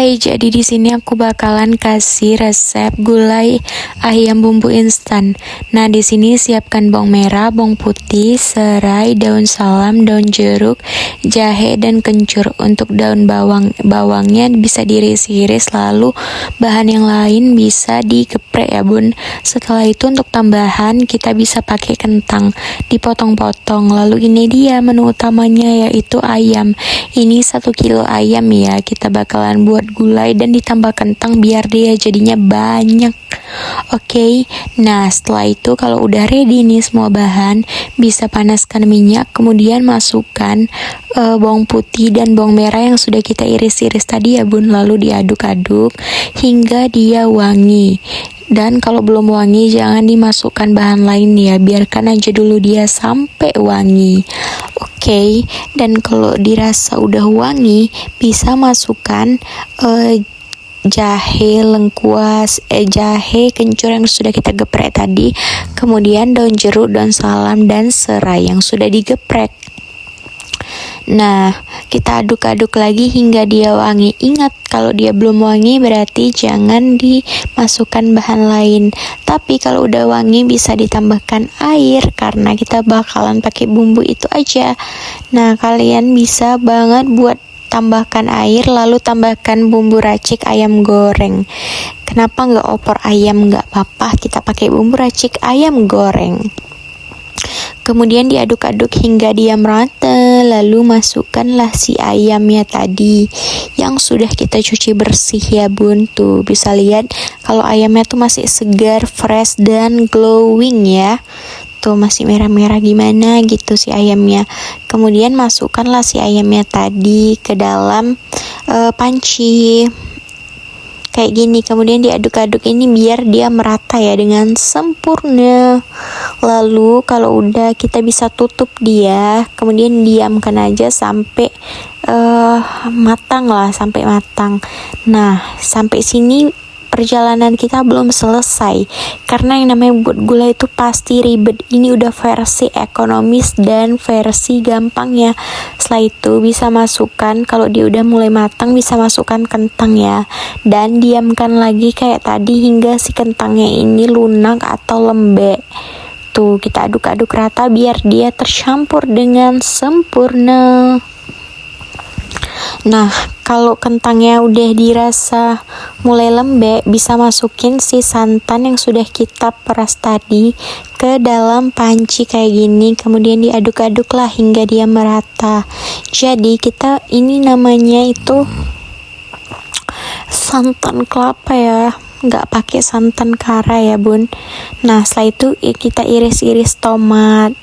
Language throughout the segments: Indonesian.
Oke, jadi di sini aku bakalan kasih resep gulai ayam bumbu instan. Nah, di sini siapkan bawang merah, bawang putih, serai, daun salam, daun jeruk, jahe dan kencur. Untuk daun bawangnya bisa diiris-iris, lalu bahan yang lain bisa digeprek ya, Bun. Setelah itu untuk tambahan kita bisa pakai kentang, dipotong-potong. Lalu ini dia menu utamanya, yaitu ayam. Ini 1 kilo ayam ya, kita bakalan buat gulai dan ditambah kentang biar dia jadinya banyak. Oke, nah setelah itu kalau udah ready nih semua bahan, bisa panaskan minyak, kemudian masukkan bawang putih dan bawang merah yang sudah kita iris-iris tadi ya, Bun. Lalu diaduk-aduk hingga dia wangi. Dan kalau belum wangi jangan dimasukkan bahan lain ya, biarkan aja dulu dia sampai wangi. Oke, dan kalau dirasa udah wangi bisa masukkan jahe lengkuas, jahe kencur yang sudah kita geprek tadi, kemudian daun jeruk, daun salam dan serai yang sudah digeprek. Nah, kita aduk-aduk lagi hingga dia wangi. Ingat, kalau dia belum wangi berarti jangan dimasukkan bahan lain. Tapi kalau udah wangi bisa ditambahkan air karena kita bakalan pakai bumbu itu aja. Nah, kalian bisa banget buat tambahkan air lalu tambahkan bumbu racik ayam goreng. Kenapa nggak opor ayam? Nggak apa-apa, kita pakai bumbu racik ayam goreng. Kemudian diaduk-aduk hingga dia merata, lalu masukkanlah si ayamnya tadi yang sudah kita cuci bersih ya, Bun. Tuh bisa lihat kalau ayamnya tuh masih segar, fresh dan glowing ya. Tuh masih merah-merah gimana gitu si ayamnya. Kemudian masukkanlah si ayamnya tadi ke dalam panci kayak gini, kemudian diaduk-aduk ini biar dia merata ya dengan sempurna. Lalu kalau udah kita bisa tutup dia, kemudian diamkan aja sampai matang lah, sampai matang. Nah, sampai sini perjalanan kita belum selesai karena yang namanya buat gulai itu pasti ribet. Ini udah versi ekonomis dan versi gampangnya. Setelah itu bisa masukkan, kalau dia udah mulai matang bisa masukkan kentang ya, dan diamkan lagi kayak tadi hingga si kentangnya ini lunak atau lembek. Tuh kita aduk-aduk rata biar dia tercampur dengan sempurna. Nah, kalau kentangnya udah dirasa mulai lembek, bisa masukin si santan yang sudah kita peras tadi ke dalam panci kayak gini, kemudian diaduk-aduk lah hingga dia merata. Jadi kita ini namanya itu santan kelapa ya, nggak pakai santan kara ya, Bun. Nah, setelah itu kita iris-iris tomat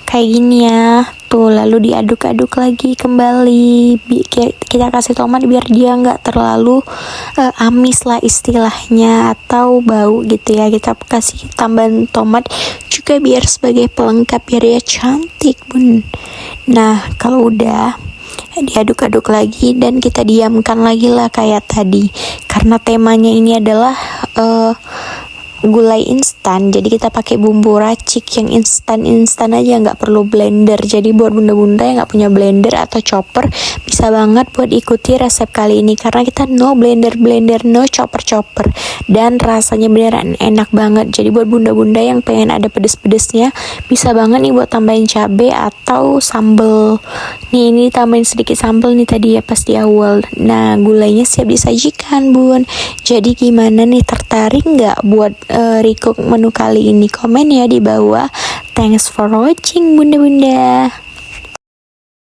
kayak gini ya. Tuh, lalu diaduk-aduk lagi kembali. Kita kasih tomat biar dia nggak terlalu amis lah istilahnya, atau bau gitu ya. Kita kasih tambahan tomat juga biar sebagai pelengkap biar dia cantik, Bun. Nah, kalau udah diaduk-aduk lagi dan kita diamkan lagi lah kayak tadi. Karena temanya ini adalah gulai instan, jadi kita pakai bumbu racik yang instan aja, nggak perlu blender. Jadi buat bunda-bunda yang nggak punya blender atau chopper bisa banget buat ikuti resep kali ini karena kita no blender, no chopper, dan rasanya beneran enak banget. Jadi buat bunda-bunda yang pengen ada pedes-pedesnya bisa banget nih buat tambahin cabai atau sambal. Nih, ini tambahin sedikit sambal nih tadi ya pas di awal. Nah, gulainya siap disajikan, Bun. Jadi gimana nih, tertarik nggak buat recook menu kali ini? Komen ya di bawah. Thanks for watching, bunda-bunda.